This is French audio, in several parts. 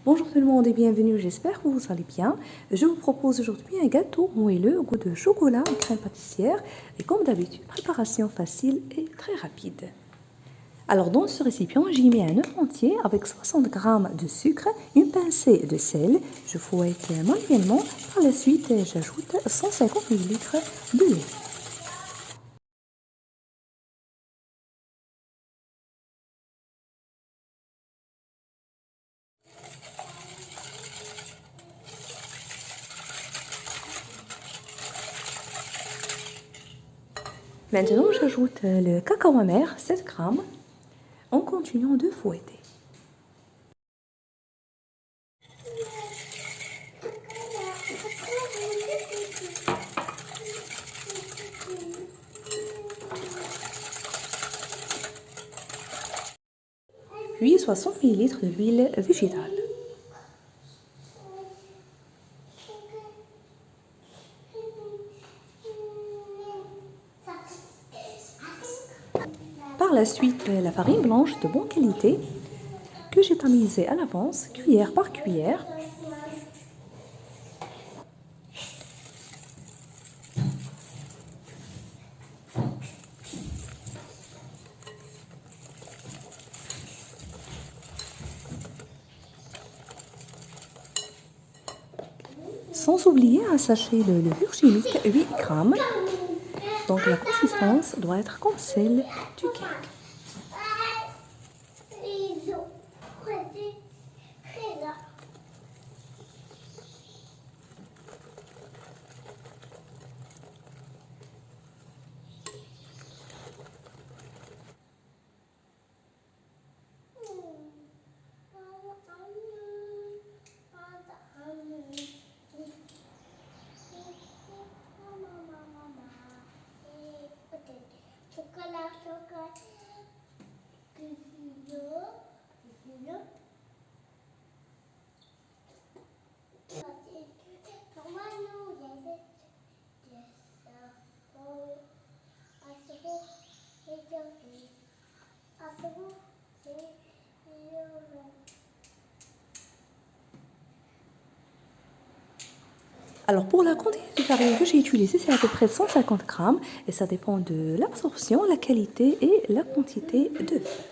Bonjour tout le monde et bienvenue, j'espère que vous allez bien. Je vous propose aujourd'hui un gâteau moelleux au goût de chocolat et crème pâtissière. Et comme d'habitude, préparation facile et très rapide. Alors dans ce récipient, j'y mets un œuf entier avec 60 g de sucre, une pincée de sel. Je fouette manuellement. Par la suite, j'ajoute 150 ml de lait. Maintenant, j'ajoute le cacao amer, 7 g, en continuant de fouetter. Puis 60 ml de l'huile végétale. Par la suite, la farine blanche de bonne qualité que j'ai tamisée à l'avance, cuillère par cuillère. Sans oublier un sachet de levure chimique 8 g. Donc la consistance doit être comme celle du cake. Alors pour la quantité de farine que j'ai utilisée, c'est à peu près 150 g et ça dépend de l'absorption, la qualité et la quantité d'œufs.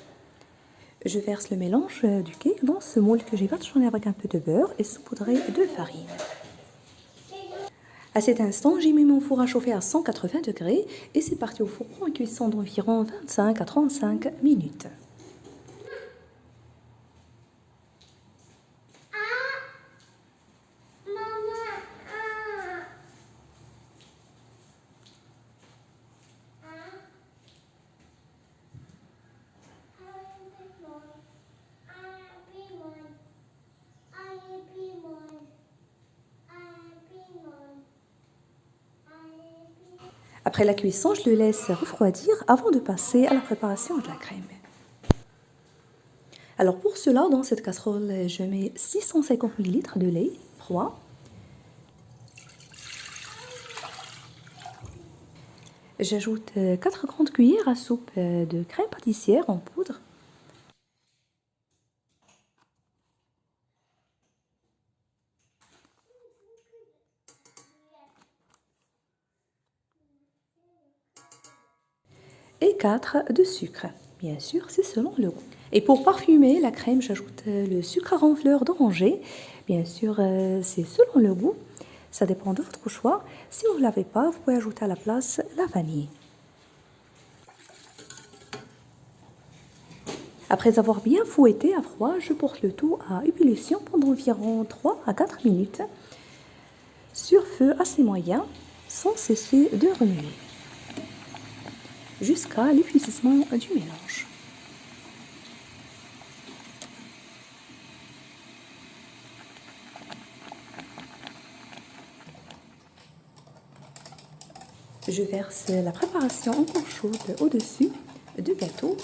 Je verse le mélange du cake dans ce moule que j'ai badigeonné avec un peu de beurre et saupoudré de farine. À cet instant, j'ai mis mon four à chauffer à 180 degrés et c'est parti au four pour une cuisson d'environ 25 à 35 minutes. Après la cuisson, je le laisse refroidir avant de passer à la préparation de la crème. Alors pour cela, dans cette casserole, je mets 650 ml de lait froid. J'ajoute 4 grandes cuillères à soupe de crème pâtissière en poudre. Et 4 de sucre. Bien sûr, c'est selon le goût. Et pour parfumer la crème, j'ajoute le sucre à ronfleur d'oranger. Bien sûr, c'est selon le goût. Ça dépend de votre choix. Si vous ne l'avez pas, vous pouvez ajouter à la place la vanille. Après avoir bien fouetté à froid, je porte le tout à ébullition pendant environ 3 à 4 minutes sur feu assez moyen, sans cesser de remuer, jusqu'à l'épuisement du mélange. Je verse la préparation encore chaude au-dessus du gâteau.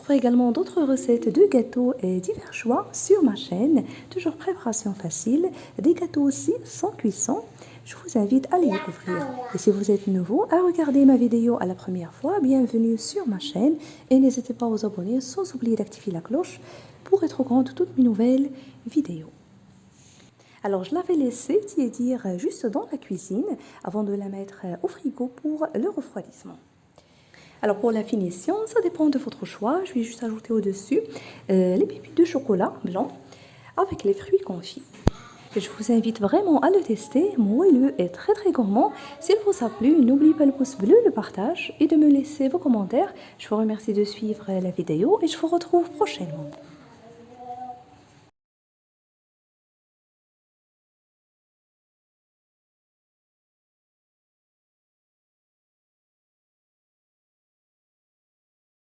retrouverez également d'autres recettes de gâteaux et divers choix sur ma chaîne. Toujours préparation facile, des gâteaux aussi sans cuisson. Je vous invite à les découvrir. Et si vous êtes nouveau à regarder ma vidéo à la première fois, bienvenue sur ma chaîne. Et n'hésitez pas à vous abonner sans oublier d'activer la cloche pour être au courant de toutes mes nouvelles vidéos. Alors, je l'avais laissé tiédir juste dans la cuisine avant de la mettre au frigo pour le refroidissement. Alors, pour la finition, ça dépend de votre choix. Je vais juste ajouter au-dessus les pépites de chocolat blanc avec les fruits confits. Je vous invite vraiment à le tester, moelleux et très très gourmand. S'il vous a plu, n'oubliez pas le pouce bleu, le partage et de me laisser vos commentaires. Je vous remercie de suivre la vidéo et je vous retrouve prochainement.